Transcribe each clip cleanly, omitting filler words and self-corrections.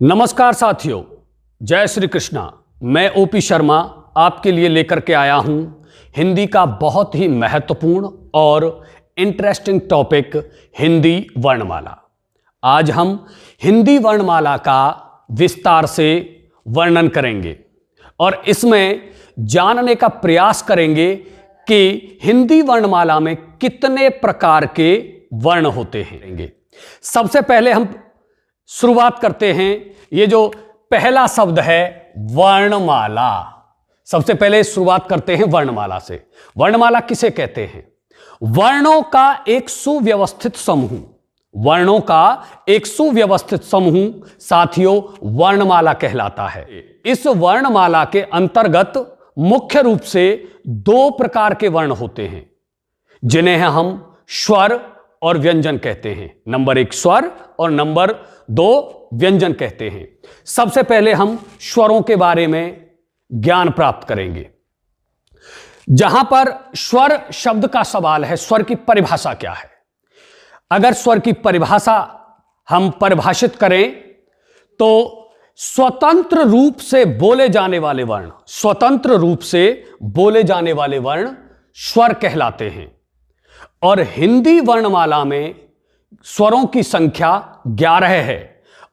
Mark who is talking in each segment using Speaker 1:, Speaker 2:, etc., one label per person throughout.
Speaker 1: नमस्कार साथियों, जय श्री कृष्णा। मैं ओपी शर्मा आपके लिए लेकर के आया हूं हिंदी का बहुत ही महत्वपूर्ण और इंटरेस्टिंग टॉपिक हिंदी वर्णमाला। आज हम हिंदी वर्णमाला का विस्तार से वर्णन करेंगे और इसमें जानने का प्रयास करेंगे कि हिंदी वर्णमाला में कितने प्रकार के वर्ण होते हैं। सबसे पहले हम शुरुआत करते हैं, ये जो पहला शब्द है वर्णमाला। सबसे पहले शुरुआत करते हैं वर्णमाला से। वर्णमाला किसे कहते हैं? वर्णों का एक सुव्यवस्थित समूह। वर्णों का एक सुव्यवस्थित समूह साथियों वर्णमाला कहलाता है। इस वर्णमाला के अंतर्गत मुख्य रूप से दो प्रकार के वर्ण होते हैं जिन्हें हम स्वर और व्यंजन कहते हैं। नंबर एक स्वर और नंबर दो व्यंजन कहते हैं। सबसे पहले हम स्वरों के बारे में ज्ञान प्राप्त करेंगे। जहां पर स्वर शब्द का सवाल है, स्वर की परिभाषा क्या है? अगर स्वर की परिभाषा हम परिभाषित करें तो स्वतंत्र रूप से बोले जाने वाले वर्ण, स्वतंत्र रूप से बोले जाने वाले वर्ण स्वर कहलाते हैं। और हिंदी वर्णमाला में स्वरों की संख्या 11 है।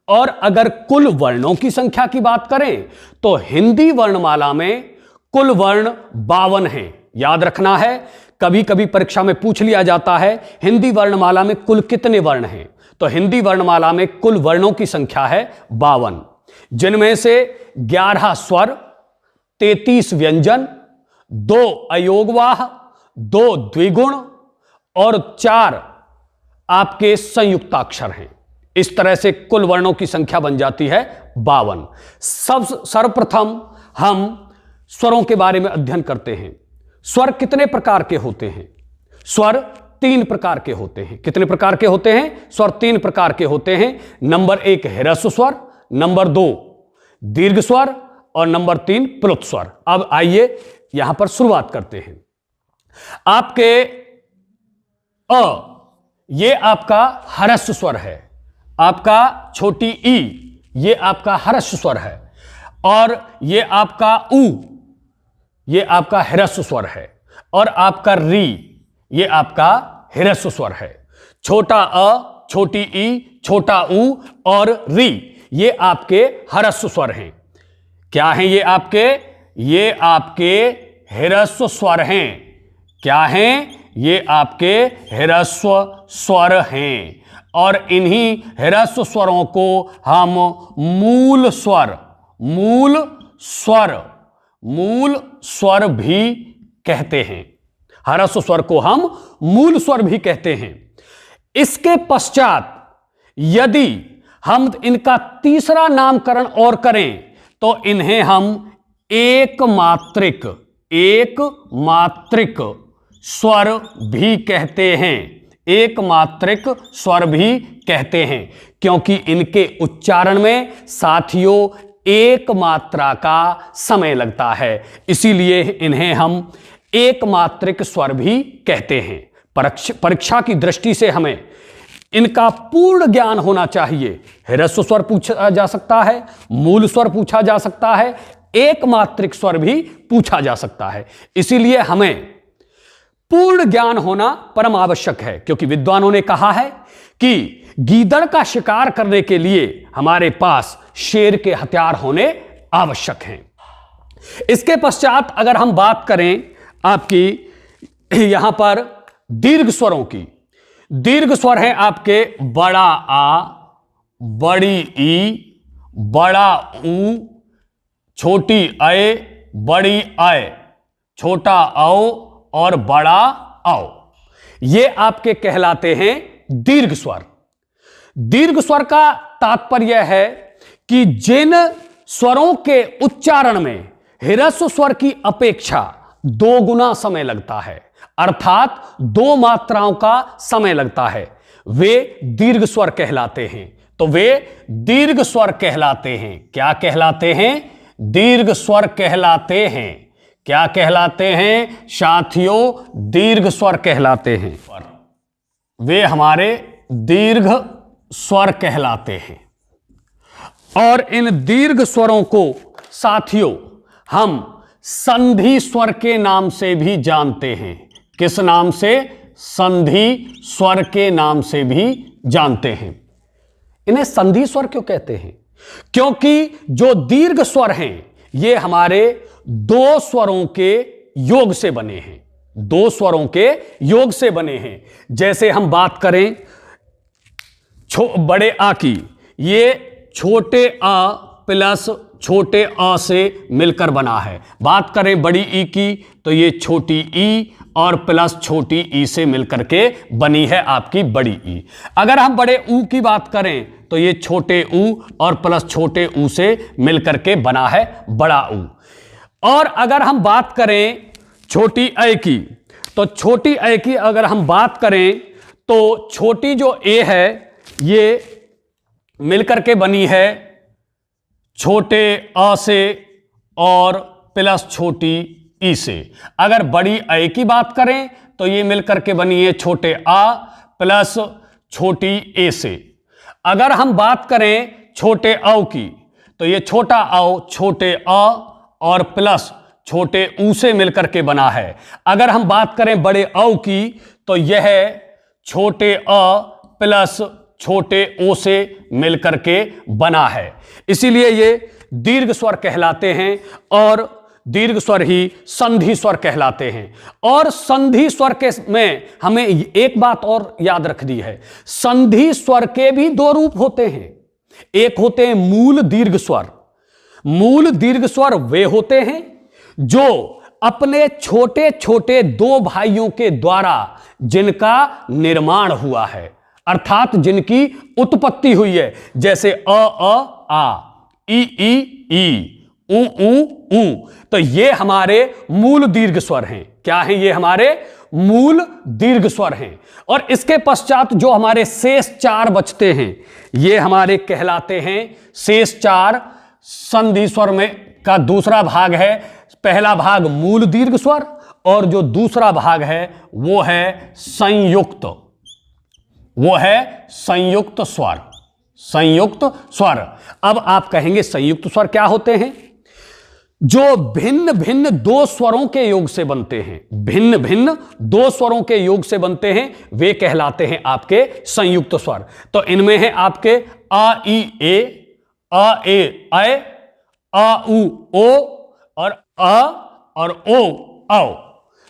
Speaker 1: और अगर कुल वर्णों की संख्या की बात करें तो हिंदी वर्णमाला में कुल वर्ण 52 हैं। याद रखना है, कभी कभी परीक्षा में पूछ लिया जाता है हिंदी वर्णमाला में कुल कितने वर्ण हैं। तो हिंदी वर्णमाला में कुल वर्णों की संख्या है 52, जिनमें से 11 स्वर, 33 व्यंजन, 2 अयोगवाह, 2 द्विगुण और 4 आपके संयुक्ताक्षर हैं। इस तरह से कुल वर्णों की संख्या बन जाती है 52। सर्वप्रथम हम स्वरों के बारे में अध्ययन करते हैं। स्वर कितने प्रकार के होते हैं? स्वर 3 प्रकार के होते हैं। कितने प्रकार के होते हैं? स्वर 3 प्रकार के होते हैं। नंबर 1 ह्रस्व स्वर, नंबर 2 दीर्घ स्वर और नंबर 3 प्लुत स्वर। अब आइए यहां पर शुरुआत करते हैं। आपके अ, ये आपका ह्रस्व स्वर है। आपका छोटी ई, ये आपका ह्रस्व स्वर है। और ये आपका उ, ये आपका ह्रस्व स्वर है। और आपका री, ये आपका ह्रस्व स्वर है। छोटा अ, छोटी ई, छोटा उ और री, ये आपके ह्रस्व स्वर हैं। क्या हैं ये आपके? ये आपके ह्रस्व स्वर हैं। क्या हैं? ये आपके ह्रस्व स्वर हैं। और इन्हीं ह्रस्व स्वरों को हम मूल स्वर, मूल स्वर भी कहते हैं। ह्रस्व स्वर को हम मूल स्वर भी कहते हैं। इसके पश्चात यदि हम इनका तीसरा नामकरण और करें तो इन्हें हम एक मात्रिक स्वर भी कहते हैं। एक मात्रिक स्वर भी कहते हैं क्योंकि इनके उच्चारण में साथियों एक मात्रा का समय लगता है, इसीलिए इन्हें हम एक मात्रिक स्वर भी कहते हैं। परीक्षा की दृष्टि से हमें इनका पूर्ण ज्ञान होना चाहिए। ह्रस्व स्वर पूछा जा सकता है, मूल स्वर पूछा जा सकता है, एक मात्रिक स्वर भी पूछा जा सकता है। इसीलिए हमें पूर्ण ज्ञान होना परम आवश्यक है, क्योंकि विद्वानों ने कहा है कि गीदड़ का शिकार करने के लिए हमारे पास शेर के हथियार होने आवश्यक हैं। इसके पश्चात अगर हम बात करें आपकी यहां पर दीर्घ स्वरों की, दीर्घ स्वर हैं आपके बड़ा आ, बड़ी ई, बड़ा ऊ, छोटी अय, बड़ी अय, छोटा औ और बड़ा आओ। ये आपके कहलाते हैं दीर्घ स्वर। दीर्घ स्वर का तात्पर्य है कि जिन स्वरों के उच्चारण में ह्रस्व स्वर की अपेक्षा 2 गुना समय लगता है, अर्थात 2 मात्राओं का समय लगता है, वे दीर्घ स्वर कहलाते हैं। तो वे दीर्घ स्वर कहलाते हैं। क्या कहलाते हैं? दीर्घ स्वर कहलाते हैं। क्या कहलाते हैं साथियों? दीर्घ स्वर कहलाते हैं। वे हमारे दीर्घ स्वर कहलाते हैं। और इन दीर्घ स्वरों को साथियों हम संधि स्वर के नाम से भी जानते हैं। किस नाम से? संधि स्वर के नाम से भी जानते हैं। इन्हें संधि स्वर क्यों कहते हैं? क्योंकि जो दीर्घ स्वर हैं ये हमारे दो स्वरों के योग से बने हैं, दो स्वरों के योग से बने हैं। जैसे हम बात करें बड़े आ की, ये छोटे आ प्लस छोटे आ से मिलकर बना है। बात करें बड़ी ई की तो ये छोटी ई और प्लस छोटी ई से मिलकर के बनी है आपकी बड़ी ई। अगर हम बड़े ऊ की बात करें तो ये छोटे ऊ और प्लस छोटे ऊ से मिलकर के बना है बड़ा ऊ। और अगर हम बात करें छोटी ऐ की तो छोटी ऐ की अगर हम बात करें तो छोटी जो ए है ये मिलकर के बनी है छोटे अ से और प्लस छोटी ई से। अगर बड़ी ऐ की बात करें तो ये मिलकर के बनी है छोटे आ प्लस छोटी ए से। अगर हम बात करें छोटे औ की तो ये छोटा औ छोटे अ और प्लस छोटे ऊ से मिलकर के बना है। अगर हम बात करें बड़े औ की तो यह छोटे अ प्लस छोटे ओ से मिलकर के बना है। इसीलिए ये दीर्घ स्वर कहलाते हैं और दीर्घ स्वर ही संधि स्वर कहलाते हैं। और संधि स्वर के में हमें एक बात और याद रखनी है, संधि स्वर के भी दो रूप होते हैं। एक होते हैं मूल दीर्घ स्वर। मूल दीर्घ स्वर वे होते हैं जो अपने छोटे छोटे दो भाइयों के द्वारा जिनका निर्माण हुआ है, अर्थात जिनकी उत्पत्ति हुई है। जैसे अ आ, ई उ ऊ। तो ये हमारे मूल दीर्घ स्वर हैं। क्या हैं ये? हमारे मूल दीर्घ स्वर हैं। और इसके पश्चात जो हमारे शेष चार बचते हैं ये हमारे कहलाते हैं शेष चार संधि स्वर में का दूसरा भाग है। पहला भाग मूल दीर्घ स्वर और जो दूसरा भाग है वो है संयुक्त, वो है संयुक्त स्वर। संयुक्त स्वर। अब आप कहेंगे संयुक्त स्वर क्या होते हैं? जो भिन्न भिन्न दो स्वरों के योग से बनते हैं, भिन्न भिन्न दो स्वरों के योग से बनते हैं, वे कहलाते हैं आपके संयुक्त स्वर। तो इनमें है आपके आ ई ए, आ ए ऐ, आ उ ओ और अ और ओ औ।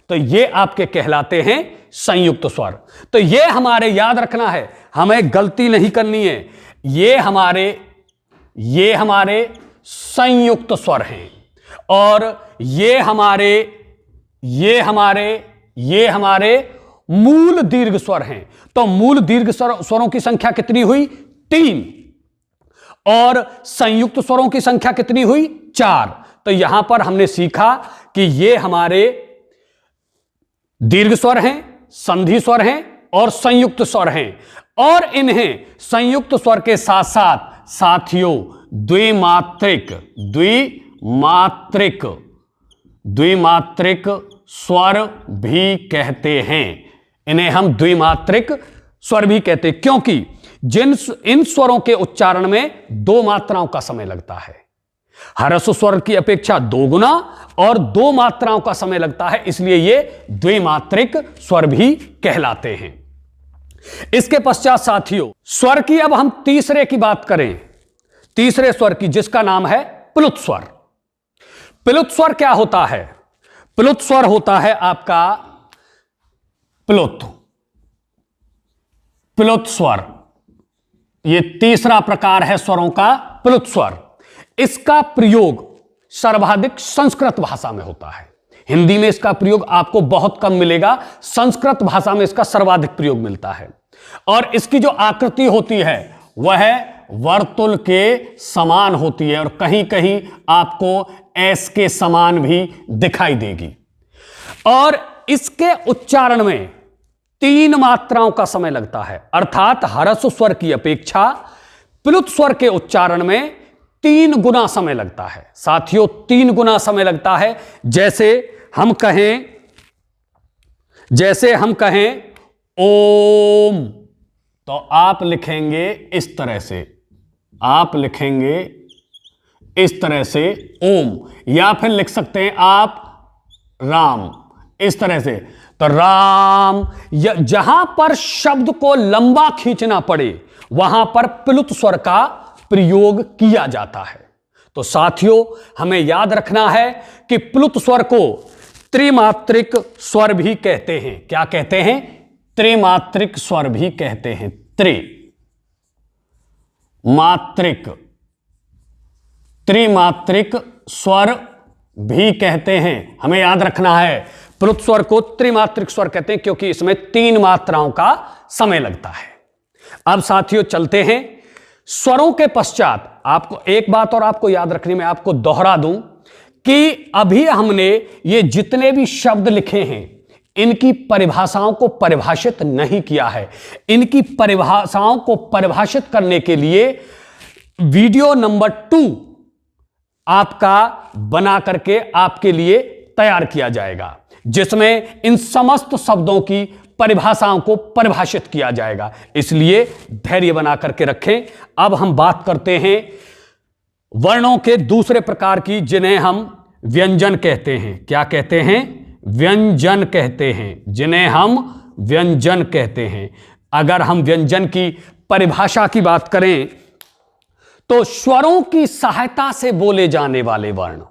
Speaker 1: तो ये आपके कहलाते हैं संयुक्त स्वर। तो ये हमारे याद रखना है, हमें गलती नहीं करनी है। ये हमारे संयुक्त स्वर हैं और ये हमारे मूल दीर्घ स्वर हैं। तो मूल दीर्घ स्वरों की संख्या कितनी हुई? 3। और संयुक्त स्वरों की संख्या कितनी हुई? 4। तो यहां पर हमने सीखा कि ये हमारे दीर्घ स्वर हैं, संधि स्वर हैं और संयुक्त स्वर हैं। और इन्हें संयुक्त स्वर के साथ साथ साथियों द्विमात्रिक स्वर भी कहते हैं। इन्हें हम द्विमात्रिक स्वर भी कहते हैं क्योंकि इन स्वरों के उच्चारण में दो मात्राओं का समय लगता है। ह्रस्व स्वर की अपेक्षा 2 गुना और 2 मात्राओं का समय लगता है, इसलिए ये द्विमात्रिक स्वर भी कहलाते हैं। इसके पश्चात साथियों स्वर की अब हम तीसरे की बात करें, तीसरे स्वर की, जिसका नाम है प्लुत स्वर। प्लुत स्वर क्या होता है? प्लुत स्वर होता है आपका प्लुत स्वर। यह तीसरा प्रकार है स्वरों का, प्लुत स्वर। इसका प्रयोग सर्वाधिक संस्कृत भाषा में होता है। हिंदी में इसका प्रयोग आपको बहुत कम मिलेगा, संस्कृत भाषा में इसका सर्वाधिक प्रयोग मिलता है। और इसकी जो आकृति होती है वह वर्तुल के समान होती है और कहीं कहीं आपको एस के समान भी दिखाई देगी। और इसके उच्चारण में 3 मात्राओं का समय लगता है, अर्थात ह्रस्व स्वर की अपेक्षा प्लुत स्वर के उच्चारण में 3 गुना समय लगता है। साथियों 3 गुना समय लगता है। जैसे हम कहें ओम, तो आप लिखेंगे इस तरह से, आप लिखेंगे इस तरह से ओम, या फिर लिख सकते हैं आप राम, इस तरह से। तो राम, जहां पर शब्द को लंबा खींचना पड़े वहां पर प्लुत स्वर का प्रयोग किया जाता है। तो साथियों, हमें याद रखना है कि प्लुत स्वर को त्रिमात्रिक स्वर भी कहते हैं। क्या कहते हैं? त्रिमात्रिक स्वर भी कहते हैं। त्रिमात्रिक स्वर भी कहते हैं। हमें याद रखना है, प्लुत स्वर को त्रिमात्रिक स्वर कहते हैं क्योंकि इसमें 3 मात्राओं का समय लगता है। अब साथियों चलते हैं स्वरों के पश्चात। आपको एक बात और आपको याद रखनी, मैं आपको दोहरा दूं कि अभी हमने ये जितने भी शब्द लिखे हैं इनकी परिभाषाओं को परिभाषित नहीं किया है। इनकी परिभाषाओं को परिभाषित करने के लिए वीडियो नंबर 2 आपका बना करके आपके लिए तैयार किया जाएगा, जिसमें इन समस्त शब्दों की परिभाषाओं को परिभाषित किया जाएगा। इसलिए धैर्य बना करके रखें। अब हम बात करते हैं वर्णों के दूसरे प्रकार की, जिन्हें हम व्यंजन कहते हैं। क्या कहते हैं? व्यंजन कहते हैं, जिन्हें हम व्यंजन कहते हैं। अगर हम व्यंजन की परिभाषा की बात करें तो स्वरों की सहायता से बोले जाने वाले वर्ण,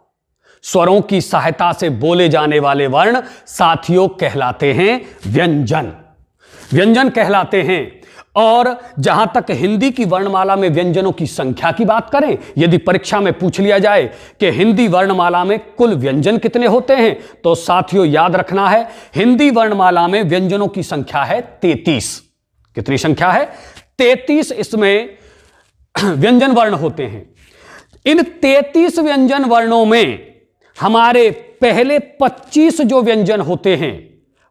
Speaker 1: स्वरों की सहायता से बोले जाने वाले वर्ण साथियों कहलाते हैं व्यंजन। व्यंजन कहलाते हैं। और जहां तक हिंदी की वर्णमाला में व्यंजनों की संख्या की बात करें, यदि परीक्षा में पूछ लिया जाए कि हिंदी वर्णमाला में कुल व्यंजन कितने होते हैं, तो साथियों याद रखना है हिंदी वर्णमाला में व्यंजनों की संख्या है 33। कितनी संख्या है? 33 इसमें व्यंजन वर्ण होते हैं। इन 33 व्यंजन वर्णों में हमारे पहले 25 जो व्यंजन होते हैं,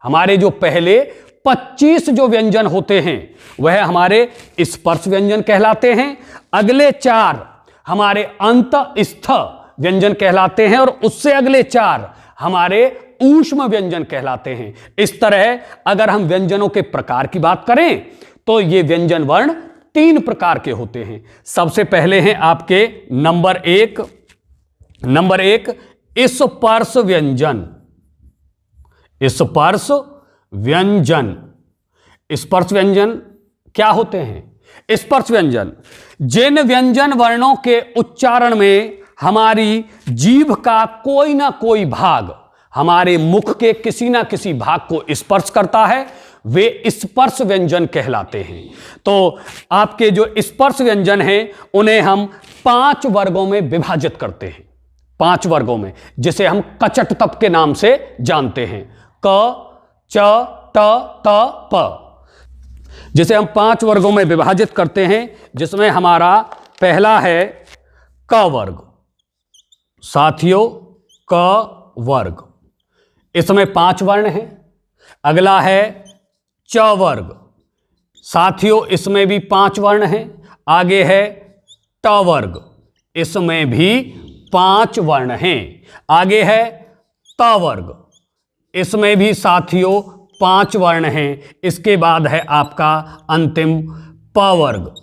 Speaker 1: हमारे जो पहले 25 जो व्यंजन होते हैं वह हमारे स्पर्श व्यंजन कहलाते हैं। अगले 4 हमारे अंतस्थ व्यंजन कहलाते हैं और उससे अगले 4 हमारे ऊष्म व्यंजन कहलाते हैं। इस तरह अगर हम व्यंजनों के प्रकार की बात करें तो ये व्यंजन वर्ण 3 प्रकार के होते हैं। सबसे पहले हैं आपके नंबर 1 स्पर्श व्यंजन। स्पर्श व्यंजन, स्पर्श व्यंजन क्या होते हैं? स्पर्श व्यंजन जिन व्यंजन वर्णों के उच्चारण में हमारी जीभ का कोई ना कोई भाग हमारे मुख के किसी ना किसी भाग को स्पर्श करता है, वे स्पर्श व्यंजन कहलाते हैं। तो आपके जो स्पर्श व्यंजन हैं उन्हें हम 5 वर्गों में विभाजित करते हैं। 5 वर्गों में, जिसे हम कचट तप के नाम से जानते हैं। क, च, ट, त, प, जिसे हम 5 वर्गों में विभाजित करते हैं, जिसमें हमारा पहला है क वर्ग। साथियों क वर्ग, इसमें 5 वर्ण हैं। अगला है च वर्ग। साथियों इसमें भी 5 वर्ण हैं। आगे है ट वर्ग, इसमें भी 5 वर्ण हैं। आगे है त वर्ग, इसमें भी साथियों 5 वर्ण हैं। इसके बाद है आपका अंतिम प वर्ग,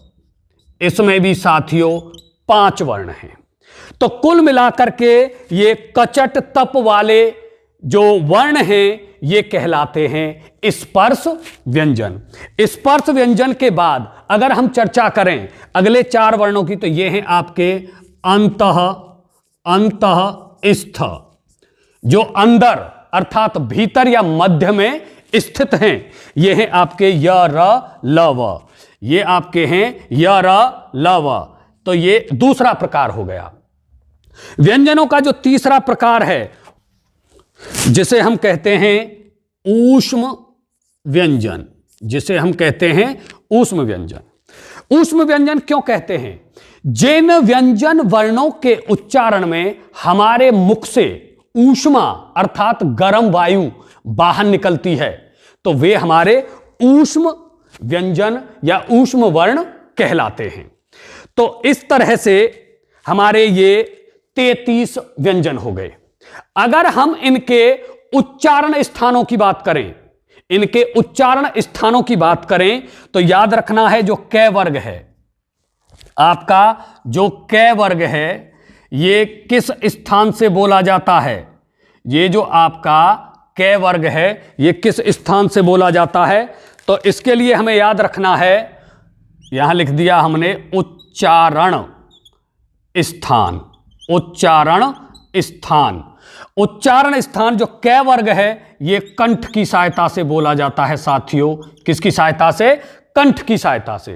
Speaker 1: इसमें भी साथियों 5 वर्ण हैं। तो कुल मिलाकर के ये कचट तप वाले जो वर्ण हैं ये कहलाते हैं स्पर्श व्यंजन। स्पर्श व्यंजन के बाद अगर हम चर्चा करें अगले 4 वर्णों की, तो ये हैं आपके अंतःस्थ, जो अंदर अर्थात भीतर या मध्य में स्थित हैं। ये हैं आपके य, र, ल, व। ये आपके हैं य, र, ल, व। तो ये दूसरा प्रकार हो गया। व्यंजनों का जो तीसरा प्रकार है, जिसे हम कहते हैं ऊष्म व्यंजन, जिसे हम कहते हैं ऊष्म व्यंजन। ऊष्म व्यंजन क्यों कहते हैं? जिन व्यंजन वर्णों के उच्चारण में हमारे मुख से ऊष्मा अर्थात गर्म वायु बाहर निकलती है, तो वे हमारे ऊष्म व्यंजन या ऊष्म वर्ण कहलाते हैं। तो इस तरह से हमारे ये 33 व्यंजन हो गए। अगर हम इनके उच्चारण स्थानों की बात करें, इनके उच्चारण स्थानों की बात करें, तो याद रखना है जो कै वर्ग है, आपका जो कै वर्ग है, ये किस स्थान से बोला जाता है? ये जो आपका क वर्ग है ये किस स्थान से बोला जाता है? तो इसके लिए हमें याद रखना है, यहां लिख दिया हमने उच्चारण स्थान। उच्चारण स्थान, उच्चारण स्थान जो क वर्ग है ये कंठ की सहायता से बोला जाता है साथियों। किसकी सहायता से? कंठ की सहायता से।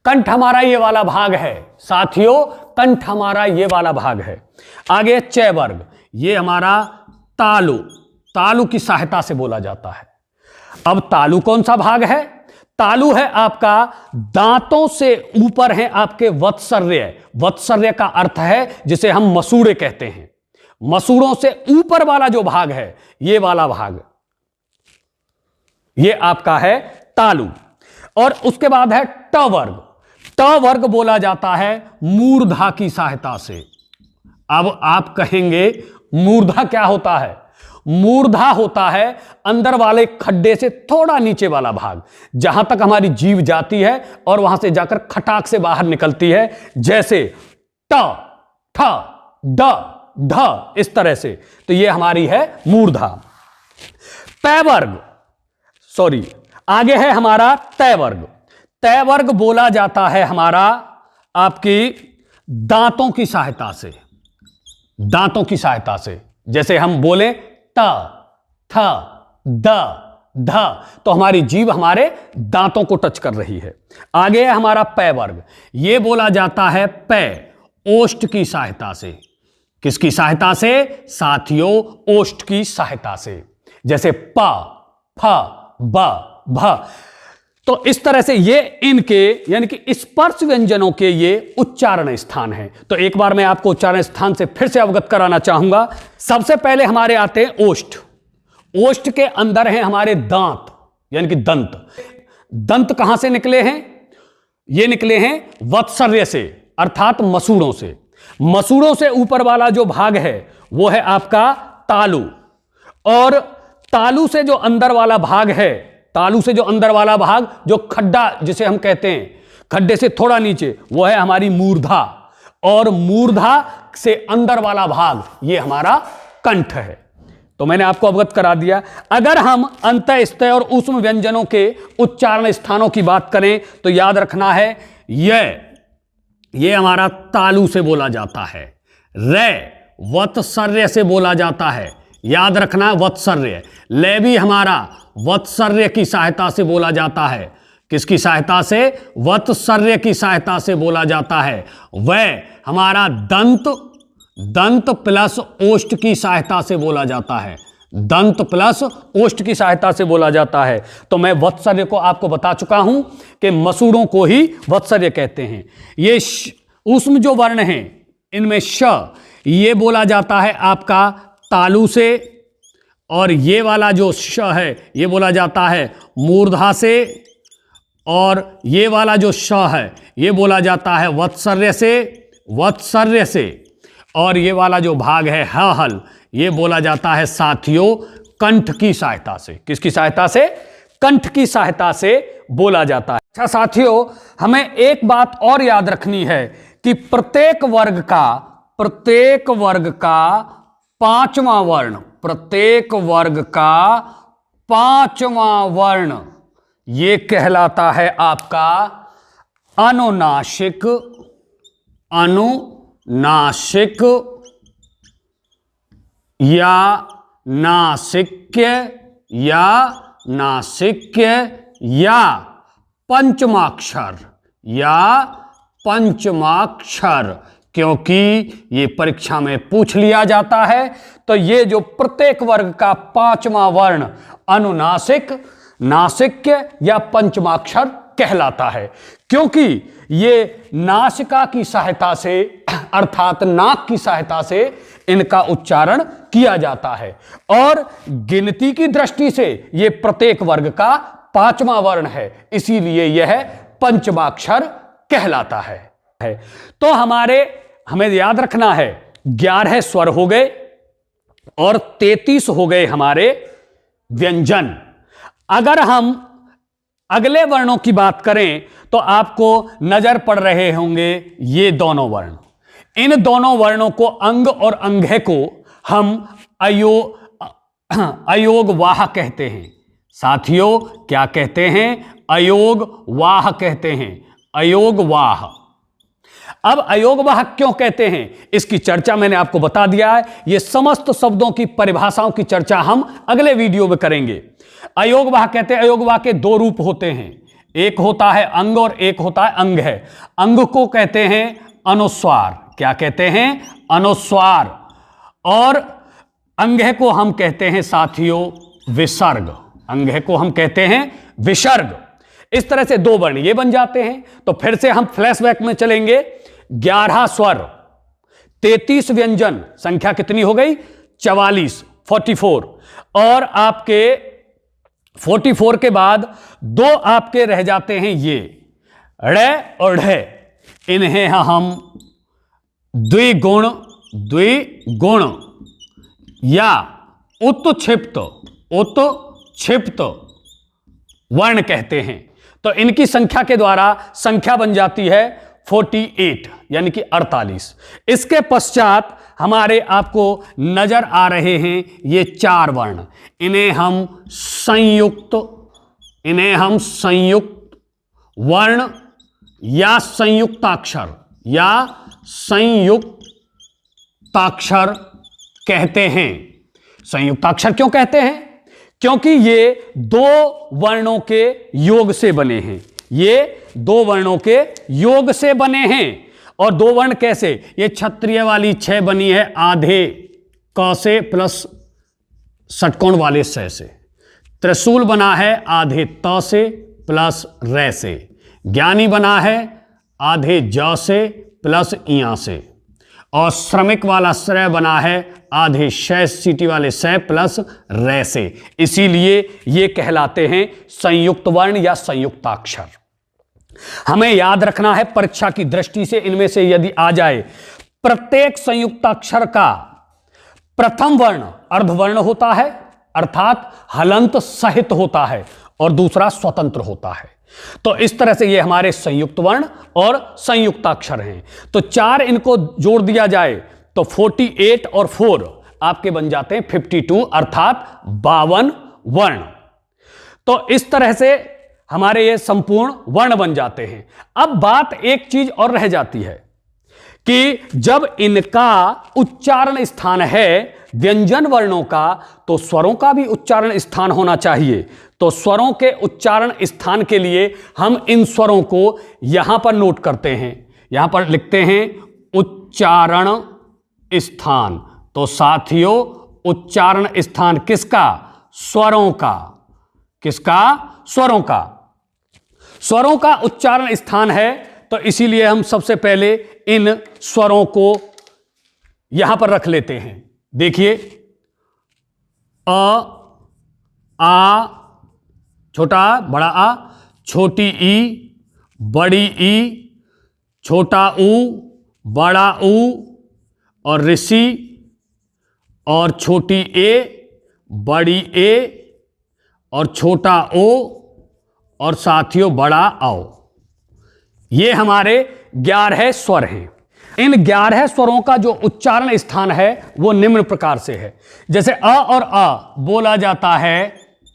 Speaker 1: कंठ हमारा ये वाला भाग है साथियों, कंठ हमारा ये वाला भाग है। आगे च वर्ग, ये हमारा तालु, तालु की सहायता से बोला जाता है। अब तालु कौन सा भाग है? तालु है आपका दांतों से ऊपर है आपके वत्सर्य। वत्सर्य का अर्थ है जिसे हम मसूड़े कहते हैं। मसूड़ों से ऊपर वाला जो भाग है ये वाला भाग, ये आपका है तालु। और उसके बाद है ट वर्ग। ट वर्ग बोला जाता है मूर्धा की सहायता से। अब आप कहेंगे मूर्धा क्या होता है? मूर्धा होता है अंदर वाले खड्डे से थोड़ा नीचे वाला भाग, जहां तक हमारी जीभ जाती है और वहां से जाकर खटाक से बाहर निकलती है, जैसे ट, ठ, ड, ढ, इस तरह से। तो ये हमारी है मूर्धा। पै वर्ग, सॉरी आगे है हमारा तय वर्ग। तय वर्ग बोला जाता है हमारा आपकी दांतों की सहायता से। दांतों की सहायता से, जैसे हम बोले त, थ, द, ध, तो हमारी जीभ हमारे दांतों को टच कर रही है। आगे है हमारा पै वर्ग, यह बोला जाता है पै ओष्ठ की सहायता से। किसकी सहायता से साथियों? ओष्ठ की सहायता से, जैसे प, फ, ब, भ। तो इस तरह से ये इनके यानी कि स्पर्श व्यंजनों के ये उच्चारण स्थान हैं। तो एक बार मैं आपको उच्चारण स्थान से फिर से अवगत कराना चाहूंगा। सबसे पहले हमारे आते हैं ओष्ठ। ओष्ठ के अंदर हैं हमारे दांत यानी कि दंत। दंत कहां से निकले हैं? ये निकले हैं वत्सर्य से, अर्थात मसूड़ों से। मसूड़ों से ऊपर वाला जो भाग है वो है आपका तालु, और तालु से जो अंदर वाला भाग है, तालु से जो अंदर वाला भाग, जो खड्डा जिसे हम कहते हैं, खड्डे से थोड़ा नीचे, वो है हमारी मूर्धा, और मूर्धा से अंदर वाला भाग ये हमारा कंठ है। तो मैंने आपको अवगत करा दिया। अगर हम अंतः, स्तय और ऊष्म व्यंजनों के उच्चारण स्थानों की बात करें तो याद रखना है ये हमारा तालु से बोला जाता है। रे वत्सर्य से बोला जाता है, याद रखना वत्सर्य। ले भी हमारा वत्सर्य की सहायता से बोला जाता है। किसकी सहायता से? वत्सर्य की सहायता से बोला जाता है। वह हमारा दंत, दंत प्लस ओष्ठ की सहायता से बोला जाता है। दंत प्लस ओष्ठ की सहायता से बोला जाता है। तो मैं वत्सर्य को आपको बता चुका हूं कि मसूड़ों को ही वत्सर्य कहते हैं। ये ऊष्म जो वर्ण हैं इनमें श, ये बोला जाता है आपका तालु से, और ये वाला जो श है ये बोला जाता है मूर्धा से, और ये वाला जो श है ये बोला जाता है वत्सर्य से, वत्सर्य से, और ये वाला जो भाग है ह हल, ये बोला जाता है साथियों कंठ की सहायता से। किसकी सहायता से? कंठ की सहायता से बोला जाता है। अच्छा साथियों, हमें एक बात और याद रखनी है कि प्रत्येक वर्ग का पांचवां वर्ण, प्रत्येक वर्ग का पांचवां वर्ण ये कहलाता है आपका अनुनासिक। अनुनासिक या नासिक्य या नासिक्य या पंचमाक्षर या पंचमाक्षर, क्योंकि ये परीक्षा में पूछ लिया जाता है। तो ये जो प्रत्येक वर्ग का पांचवां वर्ण अनुनासिक, नासिक्य या पंचमाक्षर कहलाता है, क्योंकि ये नासिका की सहायता से अर्थात नाक की सहायता से इनका उच्चारण किया जाता है, और गिनती की दृष्टि से ये प्रत्येक वर्ग का पांचवां वर्ण है, इसीलिए यह पंचमाक्षर कहलाता है। तो हमें याद रखना है 11 स्वर हो गए और 33 हो गए हमारे व्यंजन। अगर हम अगले वर्णों की बात करें तो आपको नजर पड़ रहे होंगे ये दोनों वर्ण। इन दोनों वर्णों को अंग और अंघ्य को हम अयोगवाह कहते हैं। साथियों क्या कहते हैं? अयोगवाह कहते हैं। अयोगवाह। अब अयोगवाह क्यों कहते हैं, इसकी चर्चा मैंने आपको बता दिया है। ये समस्त शब्दों की परिभाषाओं की चर्चा हम अगले वीडियो में करेंगे। अयोगवाह कहते हैं, अयोगवाह के दो रूप होते हैं, एक होता है अंग और एक होता है अंघ्य। अंग को कहते हैं अनुस्वार। क्या कहते हैं? अनुस्वार। और अंघ्य को हम कहते हैं साथियों विसर्ग। अंघ्य को हम कहते हैं विसर्ग। इस तरह से दो वर्ण ये बन जाते हैं। तो फिर से हम फ्लैशबैक में चलेंगे। 11 स्वर, 33 व्यंजन, संख्या कितनी हो गई? 44, 44। और आपके 44 के बाद दो आपके रह जाते हैं ये ड़ और ढ। इन्हें हम द्विगुण या उत्क्षिप्त वर्ण कहते हैं। तो इनकी संख्या के द्वारा संख्या बन जाती है 48 यानी कि 48। इसके पश्चात हमारे आपको नजर आ रहे हैं ये 4 वर्ण। इन्हें हम संयुक्त वर्ण या संयुक्ताक्षर कहते हैं। संयुक्ताक्षर क्यों कहते हैं? क्योंकि ये दो वर्णों के योग से बने हैं। ये दो वर्णों के योग से बने हैं। और दो वर्ण कैसे? ये क्षत्रिय वाली 6 बनी है आधे क से प्लस षटकोण वाले स से। त्रिशूल बना है आधे त से प्लस रे से। ज्ञानी बना है आधे ज से प्लस इया से। और श्रमिक वाला श्रय बना है आधे शय सीटी वाले शय प्लस रे से। इसीलिए ये कहलाते हैं संयुक्त वर्ण या संयुक्ताक्षर। हमें याद रखना है परीक्षा की दृष्टि से इनमें से यदि आ जाए, प्रत्येक संयुक्ताक्षर का प्रथम वर्ण अर्धवर्ण होता है अर्थात हलंत सहित होता है और दूसरा स्वतंत्र होता है। तो इस तरह से ये हमारे संयुक्त वर्ण और संयुक्ताक्षर हैं। तो 4 इनको जोड़ दिया जाए तो 48 और 4 आपके बन जाते हैं 52 अर्थात 52 वर्ण। तो इस तरह से हमारे ये संपूर्ण वर्ण बन जाते हैं। अब बात एक चीज और रह जाती है कि जब इनका उच्चारण स्थान है व्यंजन वर्णों का, तो स्वरों का भी उच्चारण स्थान होना चाहिए। तो स्वरों के उच्चारण स्थान के लिए हम इन स्वरों को यहां पर नोट करते हैं। यहां पर लिखते हैं उच्चारण स्थान। तो साथियों उच्चारण स्थान किसका? स्वरों का। किसका? स्वरों का। स्वरों का उच्चारण स्थान है। तो इसीलिए हम सबसे पहले इन स्वरों को यहां पर रख लेते हैं। देखिए अ, आ, छोटा बड़ा आ, छोटी ई, बड़ी ई, छोटा ऊ, बड़ा ऊ और ऋषि, और छोटी ए, बड़ी ए और छोटा ओ और साथियों बड़ा आओ। ये हमारे 11 स्वर हैं। इन 11 स्वरों का जो उच्चारण स्थान है वो निम्न प्रकार से है। जैसे अ और आ बोला जाता है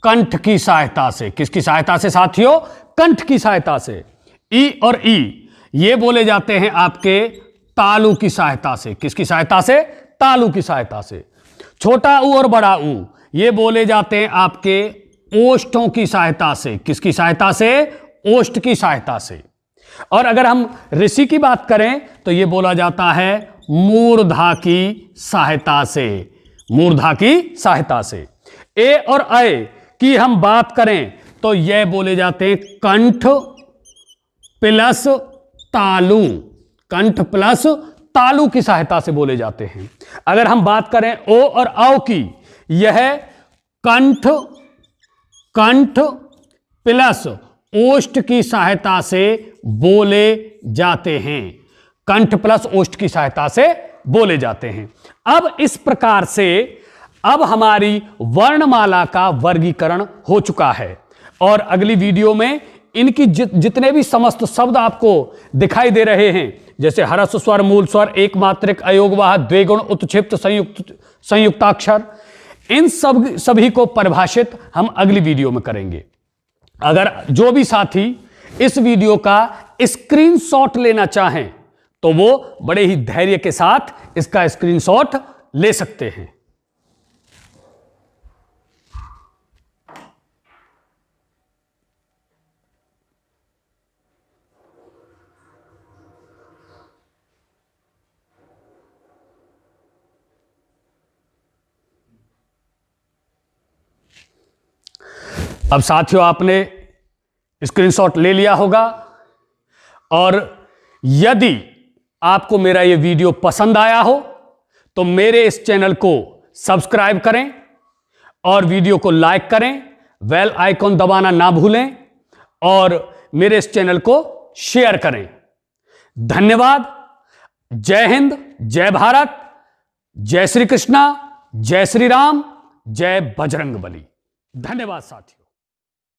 Speaker 1: कंठ की सहायता से। किसकी सहायता से साथियों? कंठ की सहायता से। ई और ई ये बोले जाते हैं आपके तालु की सहायता से। किसकी सहायता से? तालु की सहायता से। छोटा ऊ और बड़ा ऊ ये बोले जाते हैं आपके ओष्ठों की सहायता से। किसकी सहायता से? ओष्ठ की सहायता से। और अगर हम ऋषि की बात करें तो यह बोला जाता है मूर्धा की सहायता से। मूर्धा की सहायता से। ए और अय की हम बात करें तो यह बोले जाते हैं कंठ प्लस तालु। कंठ प्लस तालु की सहायता से बोले जाते हैं। अगर हम बात करें ओ और औ की, यह कंठ प्लस ओष्ठ की सहायता से बोले जाते हैं। कंठ प्लस ओष्ठ की सहायता से बोले जाते हैं। अब इस प्रकार से अब हमारी वर्णमाला का वर्गीकरण हो चुका है और अगली वीडियो में इनकी जितने भी समस्त शब्द आपको दिखाई दे रहे हैं, जैसे हरस्व स्वर, मूल स्वर, एक मात्रिक, अयोगवाह, द्विगुण, उत्क्षिप्त, संयुक्ताक्षर, इन सभी को परिभाषित हम अगली वीडियो में करेंगे। अगर जो भी साथी इस वीडियो का स्क्रीनशॉट लेना चाहें तो वो बड़े ही धैर्य के साथ इसका स्क्रीनशॉट ले सकते हैं। अब साथियों, आपने स्क्रीनशॉट ले लिया होगा, और यदि आपको मेरा यह वीडियो पसंद आया हो तो मेरे इस चैनल को सब्सक्राइब करें और वीडियो को लाइक करें, बेल आइकॉन दबाना ना भूलें और मेरे इस चैनल को शेयर करें। धन्यवाद। जय हिंद, जय भारत, जय श्री कृष्णा, जय श्री राम, जय बजरंगबली। धन्यवाद साथियों।